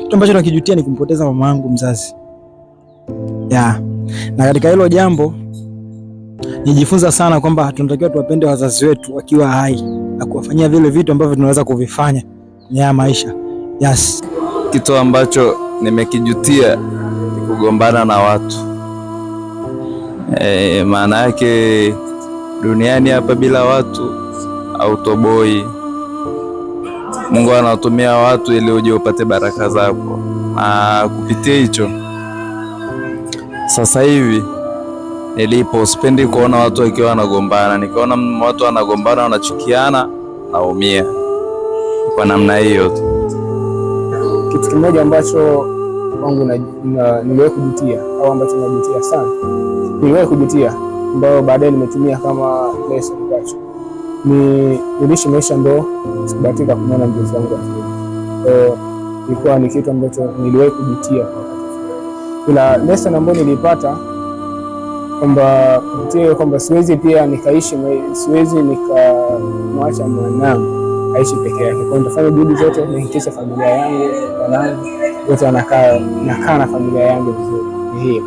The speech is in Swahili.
Kitu ambacho nakijutia ni kumpoteza mama yangu mzazi. Na katika hilo jambo nijifunza sana kwamba tunatakiwa tuwapende wazazi wetu wakiwa hai na kuwafanyia vile vitu ambavyo tunaweza kuvifanya kwenye maisha. Kitu ambacho nimekijutia ni kugombana na watu. Maana yake duniani hapa bila watu autoboi. Mungu anatumia watu ili uje upate baraka zako. Na kupitia hicho sasa hivi nilipo sipendi kuona watu wakiwa wanagombana. Nikiona watu wanagombana wanachukiana naumia. Kwa namna hiyo tu. Kitu kimoja ambacho wangu niliwahi kujutia au ambacho najutia sana. Niliwahi kujutia ambao baadaye nimetumia kama lesson kwacho. Niliishi maisha ambayo sikubahatika kumwona mzazi wangu akifa. Ilikuwa ni kitu ambacho niliwahi kujutia kwa wakati. Ila lesson ambayo nilipata kwamba kupitia kwamba siwezi nikamwacha mwanangu aishi peke yake. Kwa nitafanya juhudi zote nihakikishe familia yangu, wanangu wote nakaa na familia yangu vizuri. Hiyo